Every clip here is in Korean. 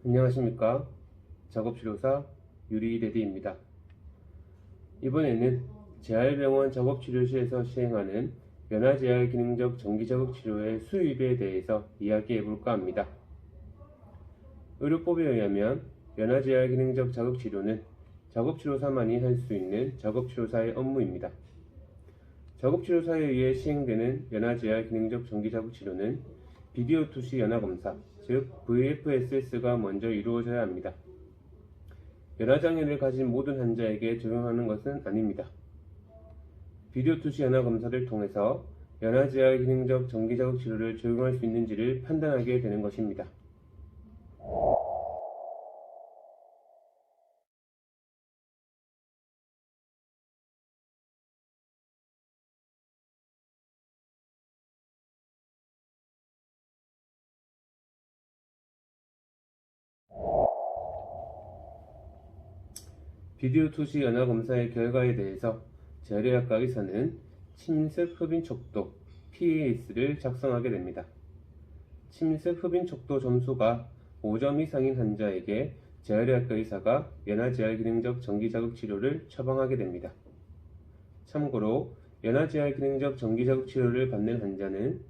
안녕하십니까. 작업치료사 유리레디입니다. 이번에는 재활병원 작업치료실에서 시행하는 연화재활 기능적 전기자극치료의 수입에 대해서 이야기해 볼까 합니다. 의료법에 의하면 연화재활 기능적 자극치료는 작업치료사만이 할 수 있는 작업치료사의 업무입니다. 작업치료사에 의해 시행되는 연화재활 기능적 전기자극치료는 비디오 투시 연화검사, 즉 VFSS가 먼저 이루어져야 합니다. 연화장애를 가진 모든 환자에게 적용하는 것은 아닙니다. 비디오 투시 연화검사를 통해서 연화재활 기능적 전기자극치료를 적용할 수 있는지를 판단하게 되는 것입니다. 비디오 투시 연화 검사의 결과에 대해서 재활의학과 의사는 침습 흡인 척도 PAS를 작성하게 됩니다. 침습 흡인 척도 점수가 5점 이상인 환자에게 재활의학과 의사가 연화재활 기능적 전기자극 치료를 처방하게 됩니다. 참고로 연화재활 기능적 전기자극 치료를 받는 환자는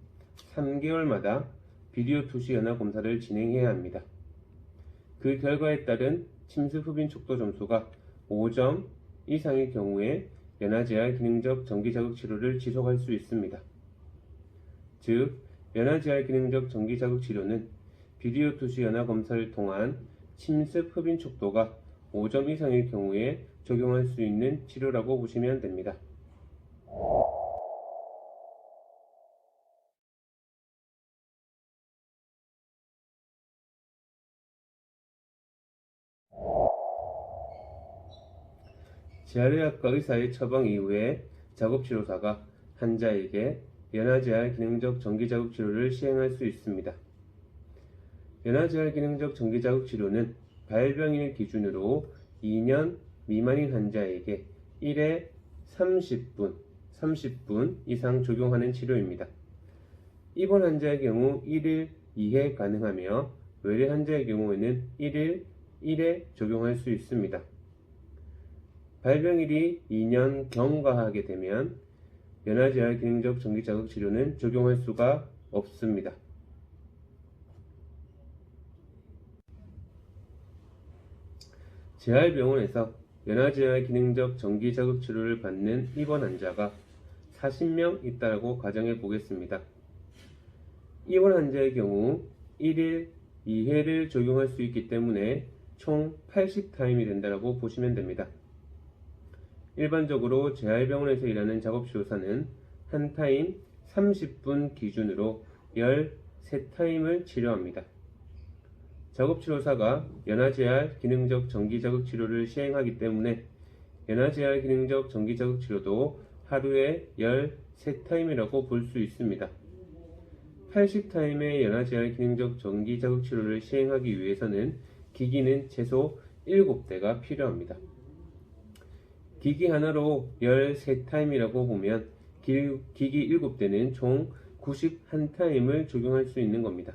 3개월마다 비디오 투시 연화 검사를 진행해야 합니다. 그 결과에 따른 침습 흡인 척도 점수가 5점 이상의 경우에 연화재활 기능적 전기자극 치료를 지속할 수 있습니다. 즉, 연화재활 기능적 전기자극 치료는 비디오 투시 연화 검사를 통한 침습 흡인 척도가 5점 이상의 경우에 적용할 수 있는 치료라고 보시면 됩니다. 재활의학과 의사의 처방 이후에 작업치료사가 환자에게 연화재활 기능적 전기자극 치료를 시행할 수 있습니다. 연화재활 기능적 전기자극 치료는 발병일 기준으로 2년 미만인 환자에게 1회 30분 이상 적용하는 치료입니다. 입원 환자의 경우 1일 2회 가능하며 외래 환자의 경우에는 1일 1회 적용할 수 있습니다. 발병일이 2년 경과하게 되면 연화재활 기능적 전기자극 치료는 적용할 수가 없습니다. 재활병원에서 연화재활 기능적 전기자극 치료를 받는 입원 환자가 40명 있다고 가정해 보겠습니다. 입원 환자의 경우 1일 2회를 적용할 수 있기 때문에 총 80타임이 된다고 보시면 됩니다. 일반적으로 재활병원에서 일하는 작업치료사는 한 타임 30분 기준으로 13타임을 치료합니다. 작업치료사가 연화재활 기능적 전기자극 치료를 시행하기 때문에 연화재활 기능적 전기자극 치료도 하루에 13타임이라고 볼 수 있습니다. 80타임의 연화재활 기능적 전기자극 치료를 시행하기 위해서는 기기는 최소 7대가 필요합니다. 기기 하나로 13타임이라고 보면 기기 7대는 총 91타임을 적용할 수 있는 겁니다.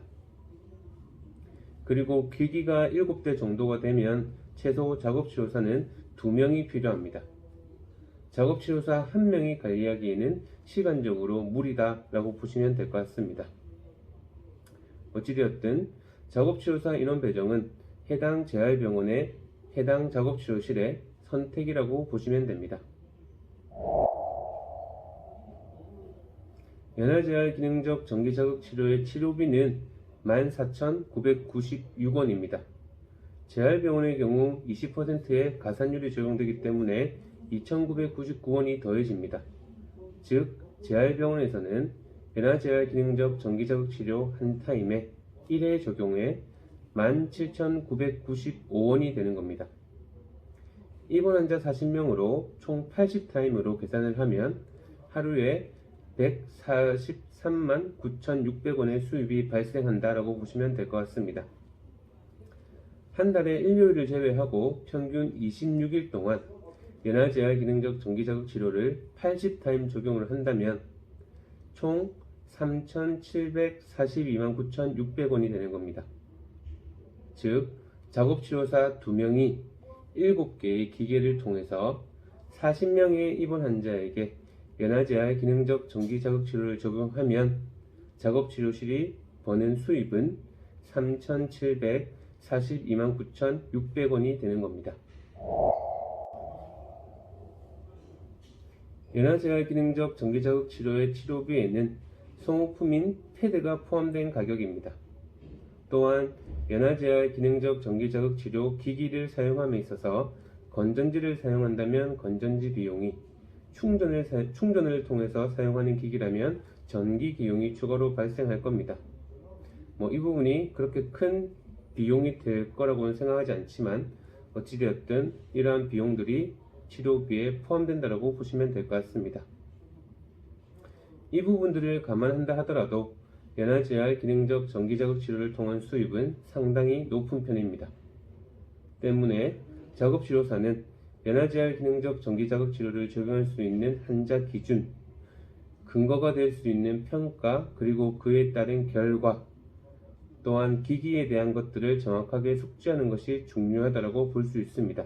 그리고 기기가 7대 정도가 되면 최소 작업치료사는 2명이 필요합니다. 작업치료사 1명이 관리하기에는 시간적으로 무리다라고 보시면 될 것 같습니다. 어찌되었든 작업치료사 인원 배정은 해당 재활병원의 해당 작업치료실의 선택이라고 보시면 됩니다. 연화재활 기능적 전기자극 치료의 치료비는 14,996원입니다. 재활병원의 경우 20%의 가산율이 적용되기 때문에 2,999원이 더해집니다. 즉, 재활병원에서는 연화재활 기능적 전기자극 치료 한 타임에 1회 적용에 17,995원이 되는 겁니다. 입원 환자 40명으로 총 80타임으로 계산을 하면 하루에 143만 9,600원의 수입이 발생한다라고 보시면 될 것 같습니다. 한 달에 일요일을 제외하고 평균 26일 동안 연화재활 기능적 전기자극 치료를 80타임 적용을 한다면 총 3,742만 9,600원이 되는 겁니다. 즉 작업치료사 2명이 7개의 기계를 통해서 40명의 입원 환자에게 연화제알 기능적 전기자극치료를 적용하면 작업치료실이 버는 수입은 3,742만 9,600원이 되는 겁니다. 연화제알 기능적 전기자극치료의 치료비에는 소모품인 패드가 포함된 가격입니다. 또한 연화제알 기능적 전기자극치료 기기를 사용함에 있어서 건전지를 사용한다면 건전지 비용이, 충전을 통해서 사용하는 기기라면 전기 비용이 추가로 발생할 겁니다. 이 부분이 그렇게 큰 비용이 될 거라고는 생각하지 않지만 어찌되었든 이러한 비용들이 치료비에 포함된다고 보시면 될 것 같습니다. 이 부분들을 감안한다 하더라도 연화제알 기능적 전기자극 치료를 통한 수입은 상당히 높은 편입니다. 때문에 작업치료사는 연화제알 기능적 전기자극 치료를 적용할 수 있는 환자 기준, 근거가 될 수 있는 평가, 그리고 그에 따른 결과, 또한 기기에 대한 것들을 정확하게 숙지하는 것이 중요하다고 볼 수 있습니다.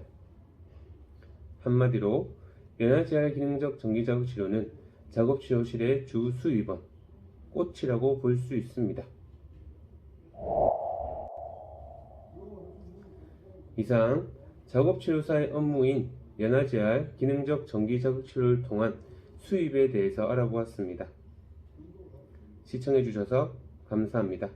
한마디로 연화제알 기능적 전기자극 치료는 작업치료실의 주 수입원, 꽃이라고 볼 수 있습니다. 이상 작업치료사의 업무인 연화제알 기능적 전기자극 치료를 통한 수입에 대해서 알아보았습니다. 시청해주셔서 감사합니다.